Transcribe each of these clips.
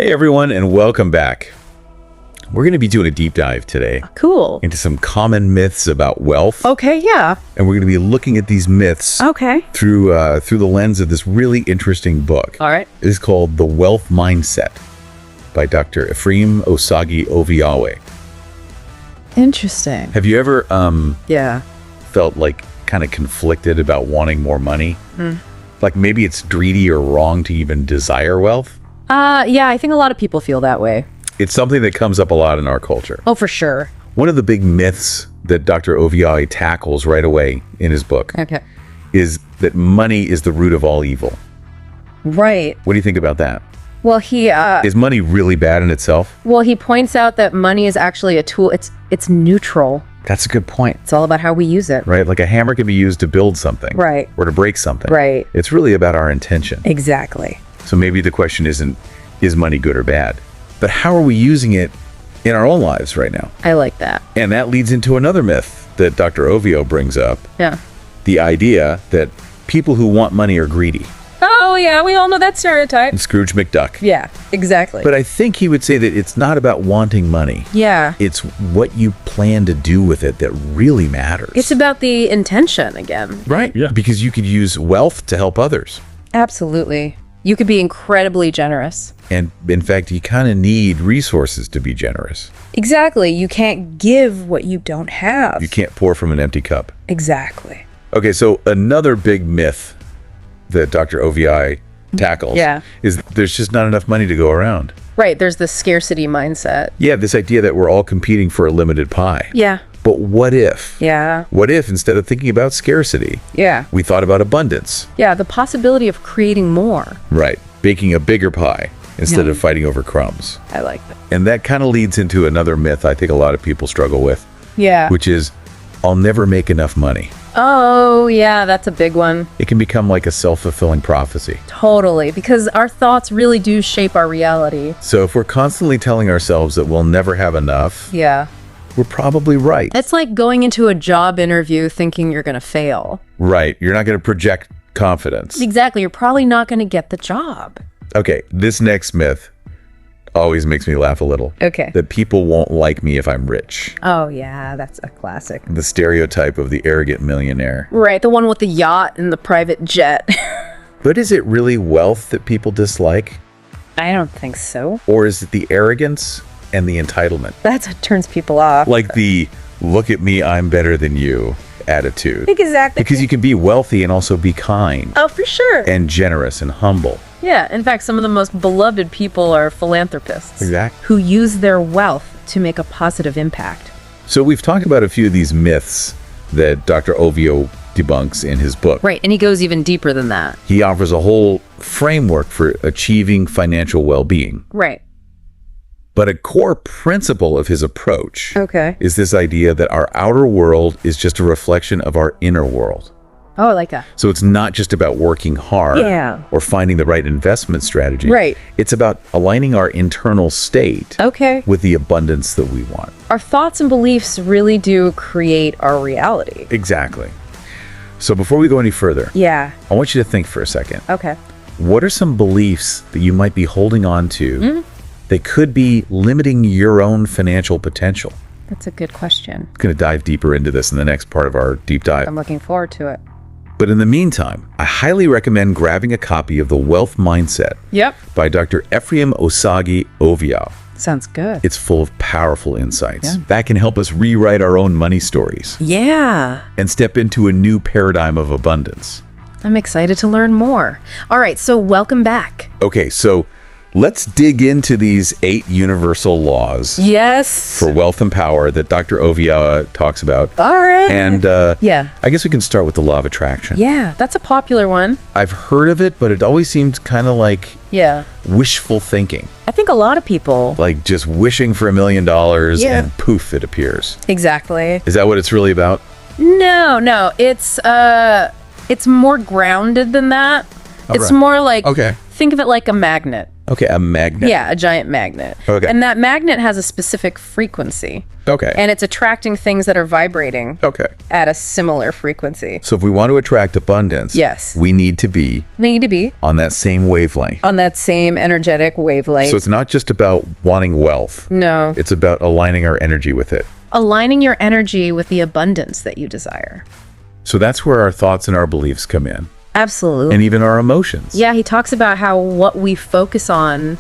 Hey everyone, and welcome back. We're going to be doing a deep dive today. Cool. Into some common myths about wealth. Okay, yeah. And we're going to be looking at these myths through the lens of this really interesting book. All right. It is called The Wealth Mindset by Dr. Ephraim Oviawe. Interesting. Have you ever Yeah. felt like kind of conflicted about wanting more money? Like maybe it's greedy or wrong to even desire wealth? Yeah, I think a lot of people feel that way. It's something that comes up a lot in our culture. Oh, for sure. One of the big myths that Dr. Oviawe tackles right away in his book Okay. is that money is the root of all evil. Right. What do you think about that? Well, he Is money really bad in itself? he points out that money is actually a tool. It's neutral. That's a good point, It's all about how we use it. right? Like a hammer can be used to build something. Right. Or to break something. Right. It's really about our intention. Exactly. So maybe the question isn't, is money good or bad? But how are we using it in our own lives right now? I like that. And that leads into another myth that Dr. Oviawe brings up. Yeah. The idea that people who want money are greedy. Oh, yeah, we all know that stereotype. And Scrooge McDuck. Yeah, exactly. But I think he would say that it's not about wanting money. Yeah. It's what you plan to do with it that really matters. It's about the intention again. right. Yeah. Because you could use wealth to help others. Absolutely. You could be incredibly generous. And in fact, you kind of need resources to be generous. Exactly. You can't give what you don't have. You can't pour from an empty cup. Exactly. Okay, so another big myth that Dr. Oviawe tackles is there's just not enough money to go around. Right. There's the scarcity mindset. Yeah, this idea that we're all competing for a limited pie. Yeah. But what if? Yeah. What if instead of thinking about scarcity, Yeah. we thought about abundance? Yeah. The possibility of creating more. Right. Baking a bigger pie instead of fighting over crumbs. I like that. And that kind of leads into another myth I think a lot of people struggle with, Yeah. which is, I'll never make enough money. Oh, yeah. That's a big one. It can become like a self-fulfilling prophecy. Totally. Because our thoughts really do shape our reality. So if we're constantly telling ourselves that we'll never have enough, Yeah. we're probably right. It's like going into a job interview thinking you're going to fail. Right. You're not going to project confidence. Exactly. You're probably not going to get the job. Okay. This next myth always makes me laugh a little. Okay. That people won't like me if I'm rich. Oh, yeah. That's a classic. The stereotype of the arrogant millionaire. Right. The one with the yacht and the private jet. But is it really wealth that people dislike? I don't think so. Or is it the arrogance and the entitlement? That's what turns people off. Like the look at me, I'm better than you attitude. Exactly. Because you can be wealthy and also be kind Oh, for sure. and generous and humble. Yeah. In fact, some of the most beloved people are philanthropists. Exactly. Who use their wealth to make a positive impact. So we've talked about a few of these myths that Dr. Oviawe debunks in his book. Right. And he goes even deeper than that. He offers a whole framework for achieving financial well-being. Right. But a core principle of his approach Okay. is this idea that our outer world is just a reflection of our inner world. Oh, I like that. So it's not just about working hard or finding the right investment strategy. Right. It's about aligning our internal state Okay. with the abundance that we want. Our thoughts and beliefs really do create our reality. Exactly. So before we go any further, Yeah. I want you to think for a second. Okay. What are some beliefs that you might be holding on to that could be limiting your own financial potential? That's a good question. I'm going to dive deeper into this in the next part of our deep dive. I'm looking forward to it. But in the meantime, I highly recommend grabbing a copy of The Wealth Mindset Yep. by Dr. Ephraim Oviawe. Sounds good. It's full of powerful insights Yeah. that can help us rewrite our own money stories Yeah. and step into a new paradigm of abundance. I'm excited to learn more. All right. So welcome back. Okay, so let's dig into these 8 universal laws Yes. for wealth and power that Dr. Oviawe talks about. All right. And Yeah. I guess we can start with the law of attraction. Yeah. That's a popular one. I've heard of it, but it always seems kind of like Yeah. wishful thinking. I think a lot of people. Like just wishing for $1 million Yeah. and poof, it appears. Exactly. Is that what it's really about? No. It's more grounded than that. It's right. more like Okay. think of it like a magnet. Okay, a magnet. Yeah, a giant magnet. Okay. And that magnet has a specific frequency. Okay. And it's attracting things that are vibrating Okay. at a similar frequency. So if we want to attract abundance, Yes. we need to be They need to be on that same wavelength. on that same energetic wavelength. So it's not just about wanting wealth. No. It's about aligning our energy with it. Aligning your energy with the abundance that you desire. So that's where our thoughts and our beliefs come in, Absolutely. and even our emotions. Yeah, he talks about how what we focus on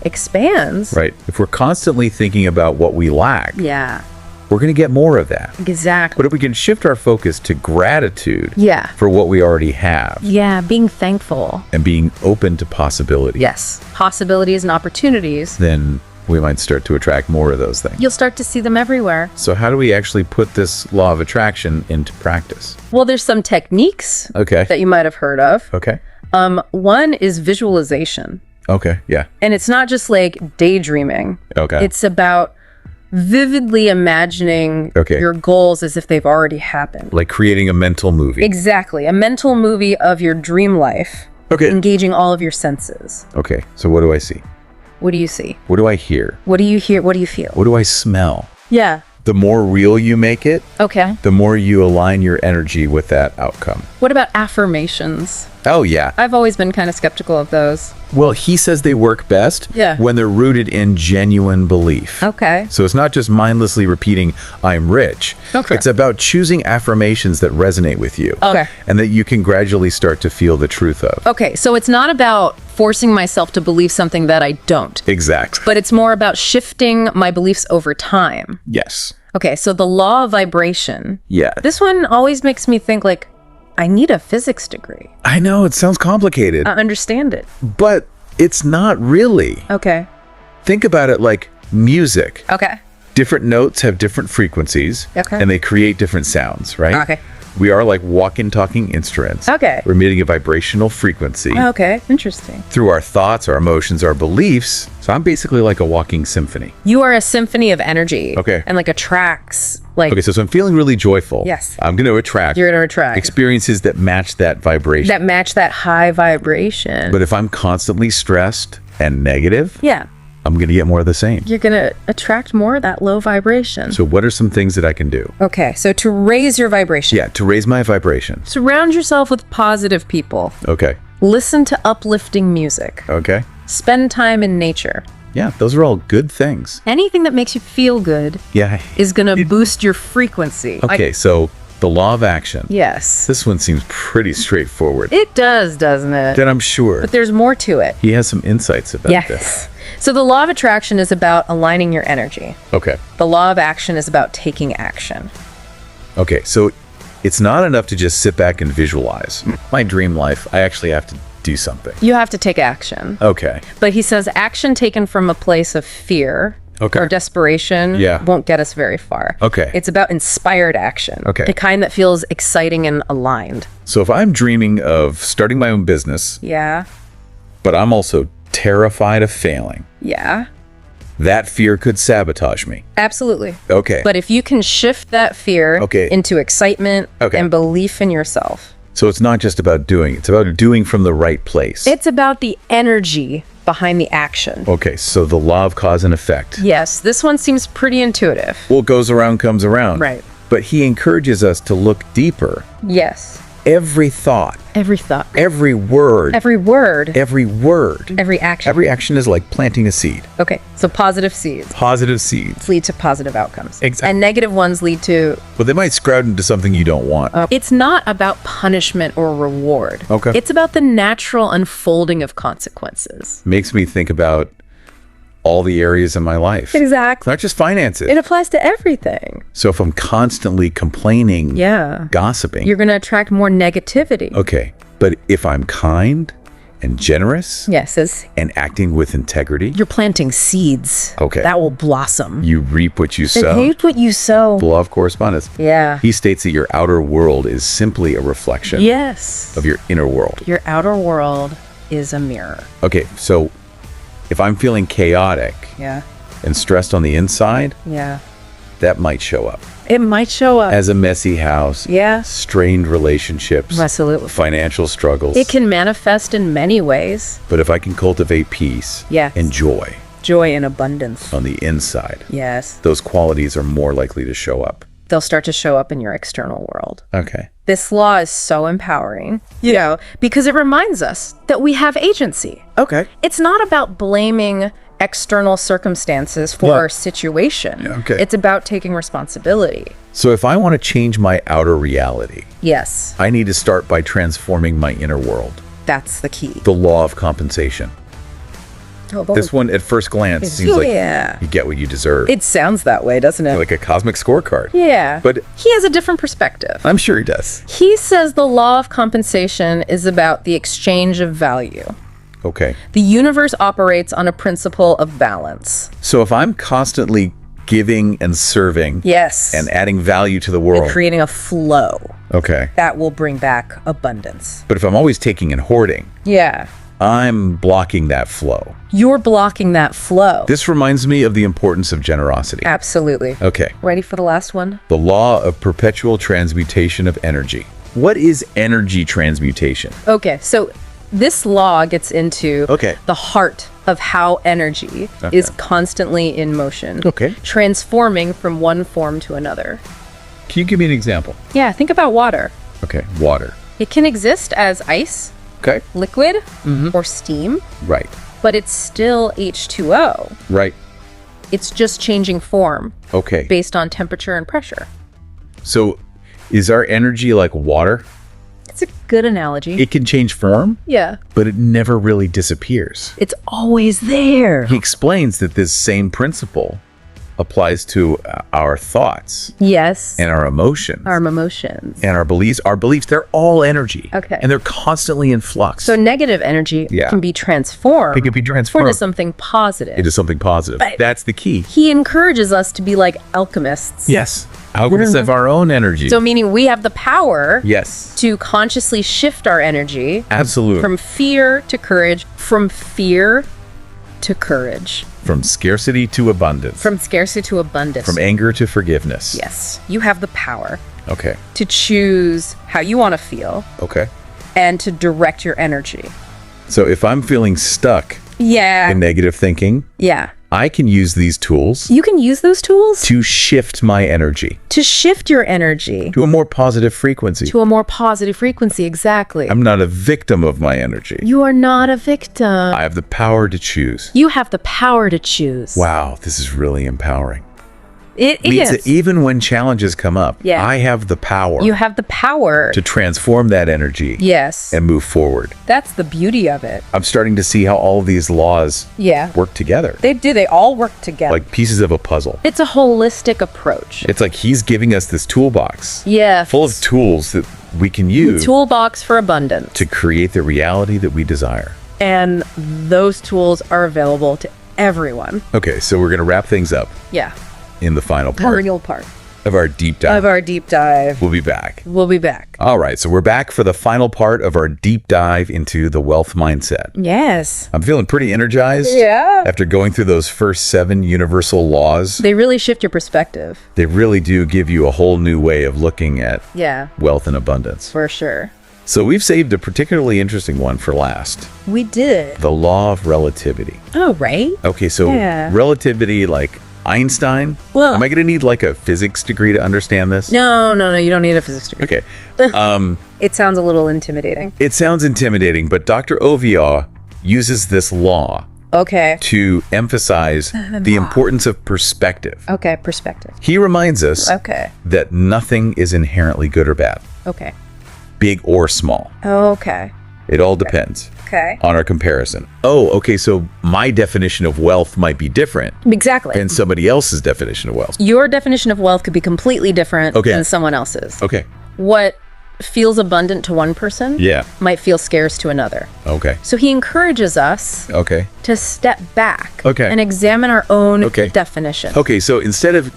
expands. Right. If we're constantly thinking about what we lack, Yeah, we're going to get more of that. exactly. But if we can shift our focus to gratitude Yeah. for what we already have Yeah, being thankful. and being open to possibility, Yes. Possibilities and opportunities. then we might start to attract more of those things. You'll start to see them everywhere. So how do we actually put this law of attraction into practice? Well, there's some techniques Okay. that you might have heard of. Okay. One is visualization. Okay. Yeah. And it's not just like daydreaming. Okay. It's about vividly imagining Okay. your goals as if they've already happened. Like creating a mental movie. Exactly. A mental movie of your dream life, Okay. engaging all of your senses. Okay. So what do I see? What do you see? What do I hear? What do you hear? What do you feel? What do I smell? Yeah. The more real you make it, Okay. the more you align your energy with that outcome. What about affirmations? Oh, yeah. I've always been kind of skeptical of those. Well, he says they work best Yeah. when they're rooted in genuine belief. Okay. So it's not just mindlessly repeating, I'm rich. Okay. It's about choosing affirmations that resonate with you. Okay. And that you can gradually start to feel the truth of. Okay. So it's not about forcing myself to believe something that I don't, Exactly. but it's more about shifting my beliefs over time. Yes. Okay. So the law of vibration. Yeah. This one always makes me think like, I need a physics degree. I know it sounds complicated, I understand it. but it's not really. Okay. Think about it like music. Okay. Different notes have different frequencies, Okay. and they create different sounds, right? Okay. We are like walking, talking instruments. Okay. We're emitting a vibrational frequency Okay. Interesting. through our thoughts, our emotions, our beliefs. So I'm basically like a walking symphony. You are a symphony of energy. Okay. And like attracts, like, Okay, so I'm feeling really joyful. Yes. I'm going to attract you're going to attract experiences that match that vibration. that match that high vibration. But if I'm constantly stressed and negative, Yeah. I'm going to get more of the same. You're going to attract more of that low vibration. So what are some things that I can do? Okay. So to raise your vibration, Yeah, to raise my vibration. surround yourself with positive people. Okay. Listen to uplifting music. Okay. Spend time in nature. Yeah, those are all good things. Anything that makes you feel good Yeah. is going to boost your frequency. Okay, so the law of action. Yes. This one seems pretty straightforward. It does, doesn't it? Then I'm sure But there's more to it. he has some insights about this. Yes. So the law of attraction is about aligning your energy. Okay. The law of action is about taking action. Okay, so it's not enough to just sit back and visualize. My dream life, I actually have to do something. You have to take action. Okay. But he says action taken from a place of fear Okay. or desperation Yeah. won't get us very far. Okay. It's about inspired action. Okay. The kind that feels exciting and aligned. So if I'm dreaming of starting my own business, Yeah. but I'm also terrified of failing, Yeah. that fear could sabotage me. Absolutely. Okay. But if you can shift that fear Okay. into excitement Okay. and belief in yourself, So it's not just about doing, it's about doing from the right place. it's about the energy behind the action. Okay, so the law of cause and effect. Yes, this one seems pretty intuitive. What goes around comes around. Right. But he encourages us to look deeper. Yes. Every thought, Every thought, every word, every word, every word, every action. every action is like planting a seed. Okay, so positive seeds Positive seeds. lead to positive outcomes. Exactly. And negative ones lead to. But they might sprout into something you don't want. It's not about punishment or reward. Okay. It's about the natural unfolding of consequences. Makes me think about all the areas in my life. Exactly. Not just finances. It applies to everything. So if I'm constantly complaining, Yeah. gossiping, You're going to attract more negativity. okay. But if I'm kind and generous Yes, as and acting with integrity, you're planting seeds. Okay. That will blossom. you reap what you And sow. hate what you sow. The law of correspondence. Yeah. He states that your outer world is simply a reflection Yes. of your inner world. Your outer world is a mirror. Okay, so if I'm feeling chaotic Yeah. and stressed on the inside, Yeah. that might show up. It might show up. as a messy house, Yeah. strained relationships, Absolutely. financial struggles. It can manifest in many ways. But if I can cultivate peace Yes. and joy Joy and abundance. on the inside, Yes. those qualities are more likely to show up. They'll start to show up in your external world. Okay. This law is so empowering, because it reminds us that we have agency. Okay. It's not about blaming external circumstances for our situation. Okay. It's about taking responsibility. So if I want to change my outer reality, Yes, I need to start by transforming my inner world. that's the key. The law of compensation. This one, at first glance, seems like you get what you deserve. It sounds that way, doesn't it? Like a cosmic scorecard. Yeah. But he has a different perspective. I'm sure he does. He says the law of compensation is about the exchange of value. Okay. The universe operates on a principle of balance. So if I'm constantly giving and serving Yes. and adding value to the world. Creating a flow Okay. that will bring back abundance. But if I'm always taking and hoarding, Yeah. I'm blocking that flow. You're blocking that flow. This reminds me of the importance of generosity. Absolutely. Okay. Ready for the last one? The law of perpetual transmutation of energy. What is energy transmutation? Okay, so this law gets into Okay. the heart of how energy is constantly in motion. Okay. Transforming from one form to another. Can you give me an example? Yeah, think about water. Okay. Water. It can exist as ice, Okay. liquid, or steam, Right. but it's still H2O. Right. It's just changing form Okay. based on temperature and pressure. So is our energy like water? It's a good analogy. It can change form, Yeah. but it never really disappears. It's always there. He explains that this same principle applies to our thoughts Yes. and our emotions Our emotions. and our beliefs. Our beliefs, they're all energy. Okay. And they're constantly in flux. So negative energy Yeah. can be transformed It can be transformed into something positive. into something positive. But- That's the key. He encourages us to be like alchemists. Yes. Alchemists of our own energy. So meaning we have the power yes. to consciously shift our energy Absolutely. from fear to courage, from fear to courage, From scarcity to abundance. from scarcity to abundance. From anger to forgiveness. Yes. You have the power Okay. to choose how you want to feel Okay. and to direct your energy. So if I'm feeling stuck Yeah. in negative thinking, Yeah. I can use these tools You can use those tools to shift my energy to shift your energy to a more positive frequency. to a more positive frequency. Exactly. I'm not a victim of my energy. You are not a victim. I have the power to choose. You have the power to choose. Wow, this is really empowering. It Means is. that even when challenges come up, Yeah. I have the power You have the power. to transform that energy Yes. and move forward. That's the beauty of it. I'm starting to see how all of these laws Yeah. work together, They do. They all work together. like pieces of a puzzle. It's a holistic approach. It's like he's giving us this toolbox Yeah. full of tools that we can use Toolbox for abundance. to create the reality that we desire. And those tools are available to everyone. Okay, so we're going to wrap things up Yeah. in the final part Real part of our deep dive. of our deep dive. We'll be back. We'll be back. All right, so we're back for the final part of our deep dive into the wealth mindset. Yes. I'm feeling pretty energized. Yeah. After going through those first 7 universal laws, They really shift your perspective. they really do give you a whole new way of looking at Yeah. wealth and abundance. For sure. So we've saved a particularly interesting one for last, We did. the law of relativity. Oh, right. Okay, so Yeah. relativity, like Einstein. Well- am I going to need like a physics degree to understand this? No. You don't need a physics degree. Okay. It sounds a little intimidating. It sounds intimidating, but Dr. Oviawe uses this law Okay. to emphasize the importance of perspective. Okay. Perspective. He reminds us Okay. that nothing is inherently good or bad, Okay. big or small. Okay. It all depends Okay. on our comparison. Oh, okay, so my definition of wealth might be different Exactly. than somebody else's definition of wealth. Your definition of wealth could be completely different Okay. than someone else's. Okay. What feels abundant to one person Yeah. might feel scarce to another. Okay. So he encourages us Okay. to step back Okay. and examine our own Okay. definition. Okay, so instead of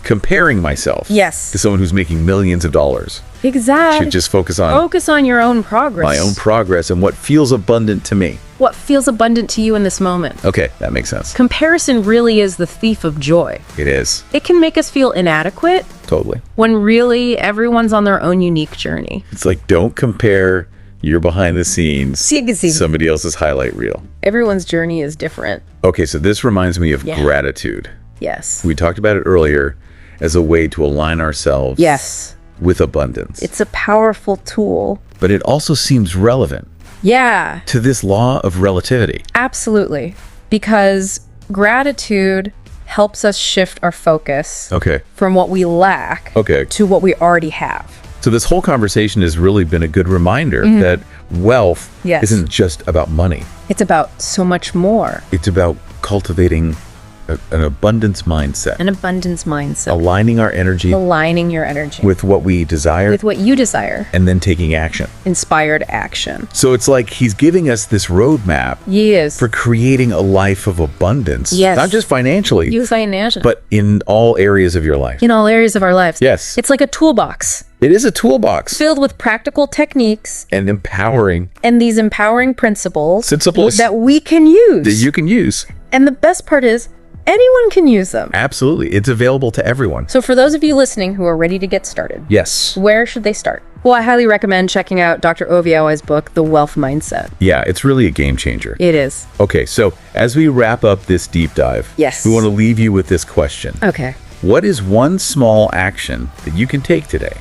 comparing myself Yes. to someone who's making millions of dollars. Exactly. Should just focus on Focus on your own progress. my own progress and what feels abundant to me. What feels abundant to you in this moment. Okay, that makes sense. Comparison really is the thief of joy. It is. It can make us feel inadequate Totally. when really everyone's on their own unique journey. It's like, don't compare your behind the scenes to somebody else's highlight reel. Everyone's journey is different. Okay, so this reminds me of Yeah. gratitude. Yes. We talked about it earlier as a way to align ourselves Yes. with abundance. It's a powerful tool. But it also seems relevant Yeah, to this law of relativity. absolutely. Because gratitude helps us shift our focus Okay. from what we lack Okay. to what we already have. So this whole conversation has really been a good reminder that wealth Yes. isn't just about money. It's about so much more. It's about cultivating an abundance mindset, An abundance mindset. aligning our energy Aligning your energy with what we desire, with what you desire. and then taking action. Inspired action. So it's like he's giving us this roadmap Yes. for creating a life of abundance. Yes. Not just financially, You financial. but in all areas of your life. in all areas of our lives. Yes. It's like a toolbox It is a toolbox filled with practical techniques and empowering and these empowering principles principles that we can use. that you can use. And the best part is, anyone can use them. Absolutely. It's available to everyone. So for those of you listening who are ready to get started, Yes. where should they start? Well, I highly recommend checking out Dr. Oviawe's book, The Wealth Mindset. Yeah, it's really a game changer. It is. Okay, so as we wrap up this deep dive, Yes. we want to leave you with this question. Okay. What is one small action that you can take today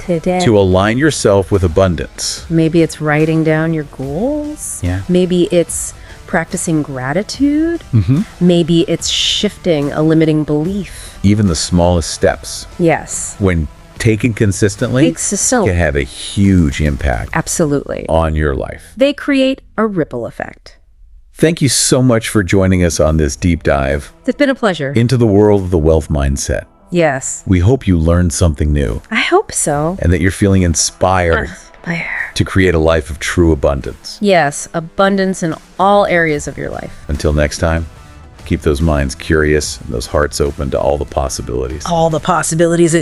Today. to align yourself with abundance? Maybe it's writing down your goals. Yeah. Maybe it's practicing gratitude. Mm-hmm. Maybe it's shifting a limiting belief. Even the smallest steps, Yes. when taken consistently, So can have a huge impact absolutely. on your life. They create a ripple effect. Thank you so much for joining us on this deep dive It's been a pleasure. into the world of the wealth mindset. Yes. We hope you learned something new I hope so. and that you're feeling inspired to create a life of true abundance. Yes, abundance in all areas of your life. Until next time, keep those minds curious and those hearts open to all the possibilities. All the possibilities.